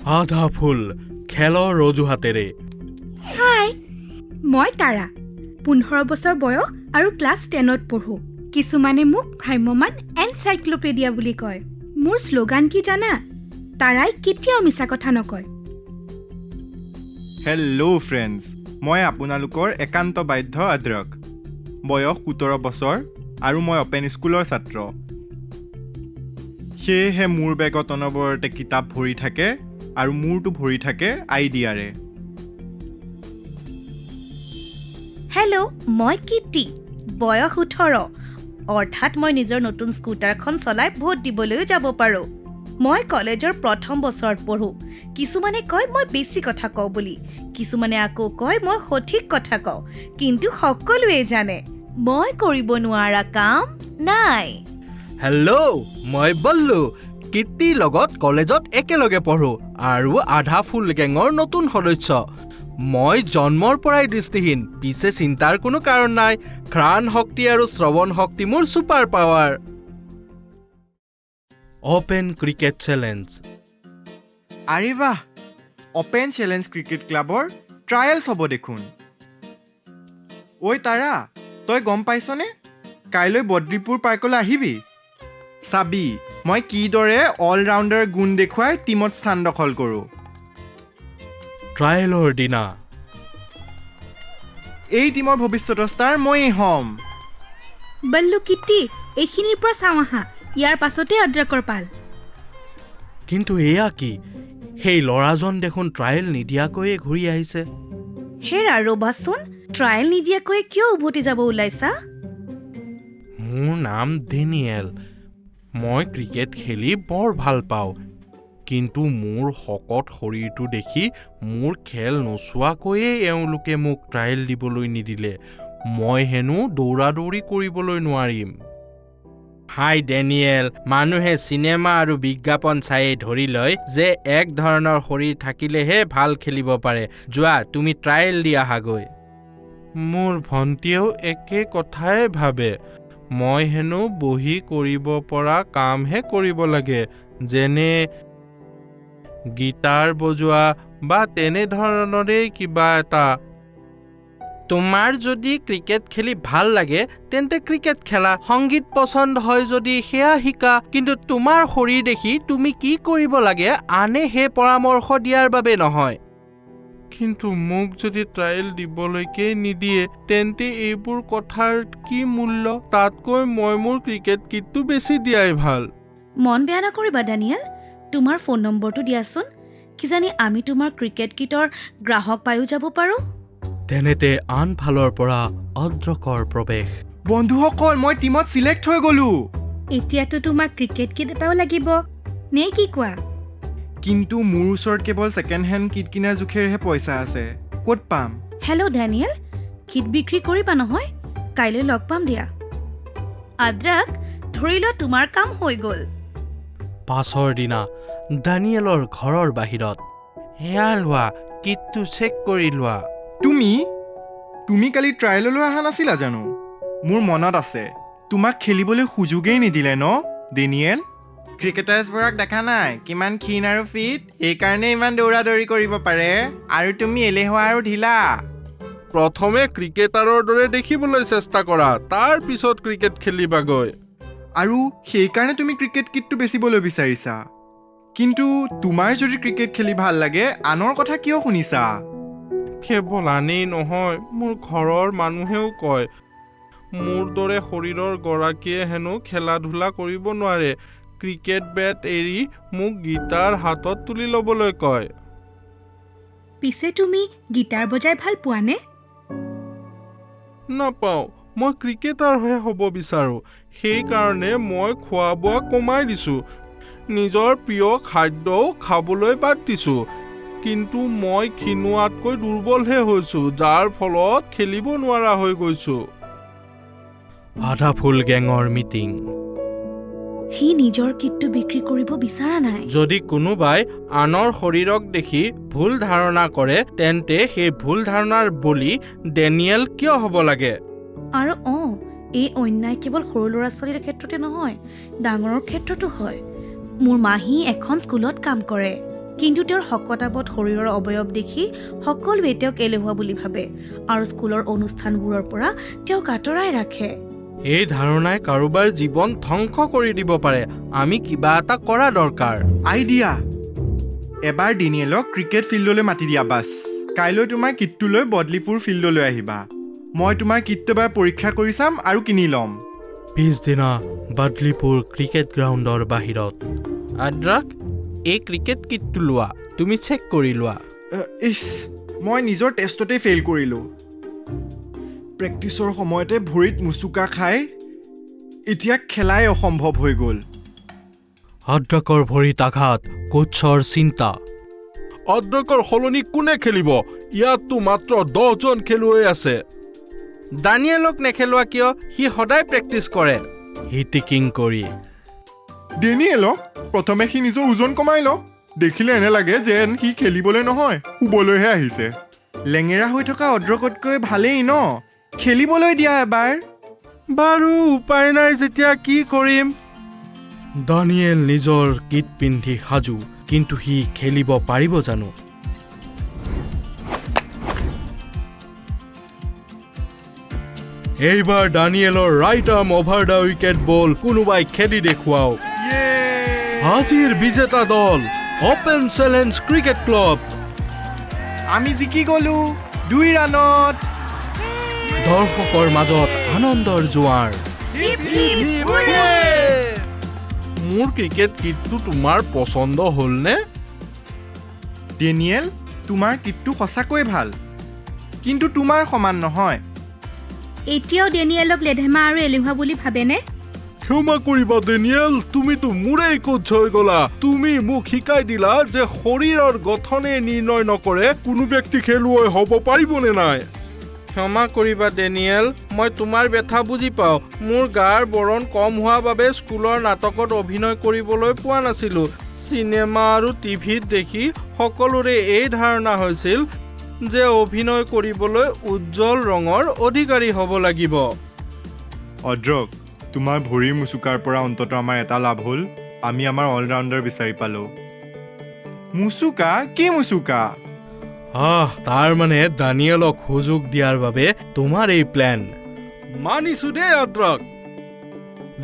আধা ফুল খেলৰ অজুহাতেৰে। হাই, মই তাৰা। 15 বছৰ বয়স আৰু ক্লাছ 10ত পঢ়োঁ। কিছুমানে মোক ভ্ৰাম্যমান এনচাইক্লোপেডিয়া বুলি কয়। মোৰ শ্লোগান কি জানা? তাৰাই কেতিয়াও মিছা কথা নকয়। হেল্ল' ফ্ৰেণ্ডছ, মই আপোনালোকৰ একান্ত বাধ্য আদ্ৰক। বয়স 17 বছৰ আৰু মই অপেন স্কুলৰ ছাত্ৰ। সেয়েহে মোৰ বেগত অনবৰতে কিতাপ ভৰি থাকে আৰু মূৰটো ভৰি থাকে আইডিয়াৰে। হেল্ল', মই কীৰ্তি। বয়স 18, অৰ্থাৎ মই নিজৰ নতুন স্কুটাৰখন চলাই ভোট দিবলৈও যাব পাৰোঁ। মই কলেজৰ প্ৰথম বছৰত পঢ়োঁ। কিছুমানে কয় মই বেছি কথা কওঁ বুলি, কিছুমানে আকৌ কয় মই সঠিক কথা কওঁ। কিন্তু সকলোৱে জানে মই কৰিব নোৱাৰা কাম নাই। হেল্ল', মই বল্লু। কীৰ্তিৰ লগত কলেজত একেলগে পঢ়োঁ আৰু আধা ফুল গেঙৰ নতুন সদস্য। মই জন্মৰ পৰাই দৃষ্টিহীন, পিছে চিন্তাৰ কোনো কাৰণ নাই। ঘ্ৰাণ শক্তি আৰু শ্ৰৱণ শক্তি মোৰ super power. Open cricket challenge. আৰে বাহ, অপেন চেলেঞ্জ ক্ৰিকেট ক্লাবৰ ট্ৰায়েলছ হ'ব দেখোন। ঐ তাৰা, তই গম পাইছনে? কাইলৈ বদ্ৰীপুৰ পাৰ্কলৈ আহিবি। চাবি মই কিদৰে অলৰাউণ্ডাৰ গুণ দেখুৱাই টীমত স্থান দখল কৰোঁ। ট্ৰায়েলৰ দিনা এই টীমৰ ভৱিষ্যতৰ ষ্টাৰ ময়েই হ'ম। বল্লু, কীৰ্তি, এইখিনিৰ পৰা চাওঁ আহা। ইয়াৰ পাছতে আদ্ৰাকৰ পাল। কিন্তু এয়া কি? সেই ল'ৰাজন দেখোন ট্ৰায়েল নিদিয়াকৈয়ে ঘূৰি আহিছে। হেৰা ৰ'বাচোন, ট্ৰায়েল নিদিয়াকৈ কিয় উভতি যাব ওলাইছা? মোৰ নাম ডেনিয়েল। মই ক্ৰিকেট খেলি বৰ ভাল পাওঁ, কিন্তু মোৰ শকত শৰীৰটো দেখি মোৰ খেল নোচোৱাকৈয়ে এওঁলোকে মোক ট্ৰায়েল দিবলৈ নিদিলে। মই হেনো দৌৰা দৌৰি কৰিবলৈ নোৱাৰিম। হাই ডেনিয়েল, মানুহে চিনেমা আৰু বিজ্ঞাপন চায়েই ধৰি লয় যে এক ধৰণৰ শৰীৰ থাকিলেহে ভাল খেলিব পাৰে। যোৱা, তুমি ট্ৰায়েল দি আহাগৈ। মোৰ ভণ্টিয়েও একে কথাই ভাবে। মই হেনো বহি কৰিব পৰা কামহে কৰিব লাগে, যেনে গীটাৰ বজোৱা বা তেনেধৰণৰেই কিবা এটা। তোমাৰ যদি ক্ৰিকেট খেলি ভাল লাগে তেন্তে ক্ৰিকেট খেলা, সংগীত পছন্দ হয় যদি সেয়া শিকা, কিন্তু তোমাৰ শৰীৰ দেখি তুমি কি কৰিব লাগে আনে সেই পৰামৰ্শ দিয়াৰ বাবে নহয়। কিন্তু মোক যদি ট্ৰায়েল দিবলৈকে নিদিয়ে তেন্তে এইবোৰ কথাৰ কি মূল্য? তাতকৈ মই মোৰ ক্ৰিকেট কিটটো বেছি দিয়াই ভাল। মন বেয়া নকৰিবা ডেনিয়েল, তোমাৰ ফোন নম্বৰটো দিয়াচোন। কিজানি আমি তোমাৰ ক্ৰিকেট কিটৰ গ্ৰাহক পায়ো যাব পাৰোঁ। তেনেতে আন ফালৰ পৰা অদ্ৰকৰ প্ৰৱেশ। বন্ধুসকল, মই টীমত চিলেক্ট হৈ গ'লোঁ। এতিয়াতো তোমাক ক্ৰিকেট কিট এটাও লাগিব, নে কি কোৱা? কিন্তু মোৰ ওচৰত কেৱল ছেকেণ্ড হেণ্ড কিট কিনাৰ জোখেৰেহে পইচা আছে। ক'ত পাম? হেল্ল' ডেনিয়েল, কিট বিক্ৰী কৰিবা নহয়? কাইলৈ লগ পাম দিয়া। আদ্ৰাক, ধৰি লোৱা তোমাৰ কাম হৈ গ'ল। পাছৰ দিনা ডানিয়েলৰ ঘৰৰ বাহিৰত। এয়া লোৱা, কিটটো চেক কৰি লোৱা। তুমি কালি ট্ৰায়েললৈ অহা নাছিলা জানো? মোৰ মনত আছে। তোমাক খেলিবলৈ সুযোগেই নিদিলে ন ডেনিয়েল? ক্ৰিকেটাৰ্ছবোৰক দেখা নাই কিমান ক্ষীণ আৰু ফিট? সেইকাৰণে ইমান দৌৰা দৌৰি কৰিব পাৰে। আৰু তুমি এলেহুৱা আৰু ঢিলা। প্ৰথমে ক্ৰিকেটাৰৰ দৰে দেখিবলৈ চেষ্টা কৰা, তাৰ পিছত ক্ৰিকেট খেলিবাগৈ। আৰু সেইকাৰণে তুমি ক্ৰিকেট কিটটো বেচিবলৈ বিচাৰিছা। কিন্তু তোমাৰ যদি ক্ৰিকেট খেলি ভাল লাগে, আনৰ কথা কিয় শুনিছা? কেৱল আনেই নহয়, মোৰ ঘৰৰ মানুহেও কয় মোৰ দৰে শৰীৰৰ গৰাকীয়ে হেনো খেলা ধূলা কৰিব নোৱাৰে। ক্ৰিকেট বেট এৰি মোক গীটাৰ হাতত তুলি ল'বলৈ কয়। পিছে তুমি গীটাৰ বজাই ভাল পোৱানে? নাপাওঁ, মই ক্ৰিকেটাৰহে হ'ব বিচাৰোঁ। সেইকাৰণে মই খোৱা বোৱা কমাই দিছোঁ, নিজৰ প্ৰিয় খাদ্যও খাবলৈ বাদ দিছোঁ। কিন্তু মই ক্ষীণোৱাতকৈ দুৰ্বলহে হৈছোঁ, যাৰ ফলত খেলিব নোৱাৰা হৈ গৈছোঁ। আধা ফুল গেঙৰ মিটিং। সি নিজৰ কিটটো বিক্ৰী কৰিব বিচৰা নাই। যদি কোনোবাই আনৰ শৰীৰক দেখি ভুল ধাৰণা কৰে তেন্তে সেই ভুল ধাৰণাৰ বলি ডেনিয়েল কিয় হ'ব লাগে? আৰু এই অন্যায় কেৱল সৰু ল'ৰা ছোৱালীৰ ক্ষেত্ৰতে নহয়, ডাঙৰৰ ক্ষেত্ৰতো হয়। মোৰ মাহী এখন স্কুলত কাম কৰে। কিন্তু তেওঁৰ শকতাৱত শৰীৰৰ অৱয়ব দেখি সকলোৱে তেওঁক এলেহুৱা বুলি ভাবে আৰু স্কুলৰ অনুষ্ঠানবোৰৰ পৰা তেওঁক আঁতৰাই ৰাখে। এই ধাৰণাই কাৰোবাৰ জীৱন ধ্বংস কৰি দিব পাৰে। আমি কিবা এটা কৰা দৰকাৰ। আইডিয়া! এবাৰ ডেনিয়েলক ক্ৰিকেট ফিল্ডলৈ মাতি দিয়া বাছ। কাইলৈ তোমাৰ কিটটো লৈ বদলিপুৰ ফিল্ডলৈ আহিবা। মই তোমাৰ কিটটো এবাৰ পৰীক্ষা কৰি চাম আৰু কিনি ল'ম। পিছদিনা বাদলিপুৰ ক্ৰিকেট গ্ৰাউণ্ডৰ বাহিৰত। আদ্ৰাক, এই ক্ৰিকেট কিটটো লোৱা, তুমি চেক কৰি লোৱা। মই নিজৰ টেষ্টতে ফেইল কৰিলোঁ। প্ৰেক্টিছৰ সময়তে ভৰিত মুচুকা খাই এতিয়া খেলাই অসম্ভৱ হৈ গ'ল। আদ্ৰাকৰ ভৰিত আঘাত, কোচৰ চিন্তা। আদ্ৰাকৰ সলনি কোনে খেলিব? ইয়াততো মাত্ৰ 10জন খেলুৱৈ আছে। ডানিয়েলক নেখেলোৱা কিয়? সি সদায় প্ৰেক্টিছ কৰে। হিটিকিং কৰি ডেনিয়েলক প্ৰথমে সি নিজৰ ওজন কমাই লওক। দেখিলে এনে লাগে যেন সি খেলিবলৈ নহয়, শুবলৈহে আহিছে। লেঙেৰা হৈ থকা অদ্ৰকতকৈ ভালেই ন? খেলিবলৈ দিয়া এবাৰ। বাৰু উপায় নাই যেতিয়া কি কৰিম। ডানিয়েল নিজৰ কিট পিন্ধি সাজু, কিন্তু সি খেলিব পাৰিব জানো? এইবাৰ ডানিয়েলৰ right arm over the wicket ball কোনোবাই খেলি দেখুৱাওক। আজিৰ বিজেতা দল অপেন চেলেঞ্জ ক্ৰিকেট ক্লাব। আমি জিকি গ'লো 2 ৰানত। দৰ্শকৰ মাজত আনন্দৰ জোৱাৰ। মোৰ ক্ৰিকেট কিটটো তোমাৰ পচন্দ হ'লনে? ডেনিয়েল, তোমাৰ কিটটো সঁচাকৈ ভাল, কিন্তু তোমাৰ সমান নহয়। এতিয়াও ডেনিয়েলক লেধেমা আৰু এলেহুৱা বুলি ভাবেনে? ক্ষমা কৰিবা ডেনিয়েল, তুমিতো মোৰেই কোচ হৈ গ'লা। তুমি মোক শিকাই দিলা যে শৰীৰৰ গঠনে নিৰ্ণয় নকৰে কোনো ব্যক্তি খেলুৱৈ হ'ব পাৰিবনে নাই। ক্ষমা কৰিবা ডেনিয়েল, মই তোমাৰ ব্যথা বুজি পাওঁ। মোৰ গাৰ বৰণ কম হোৱা বাবে স্কুলৰ নাটকত অভিনয় কৰিবলৈ পোৱা নাছিলোঁ। চিনেমা আৰু টিভিত দেখি সকলোৰে এই ধাৰণা হৈছিল যে অভিনয় কৰিবলৈ উজ্জ্বল ৰঙৰ অধিকাৰী হ'ব লাগিব। অদ্ৰক, তোমাৰ ভৰিৰ মুচুকাৰ পৰা অন্ততঃ আমাৰ এটা লাভ হ'ল, আমি আমাৰ অলৰাউণ্ডাৰ বিচাৰি পালোঁ। মুচুকা? কি মুচুকা? তাৰ মানে ডানিয়েলক সুযোগ দিয়াৰ বাবে তোমাৰ এই প্লেন। মানিছো দেই আদ্ৰাক।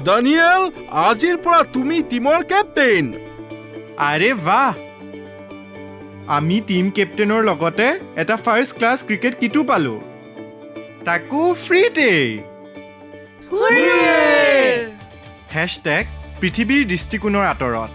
ডানিয়েল, আজিৰ পৰা তুমি টিমৰ কেপ্টেইন। আৰে বাহ! আমি টিম কেপ্টেইনৰ লগতে এটা ফাৰ্ষ্ট ক্লাছ ক্ৰিকেট কিটো পালোঁ, তাকো ফ্ৰীতেই। #পৃথিৱীৰ দৃষ্টিকোণৰ আঁতৰত।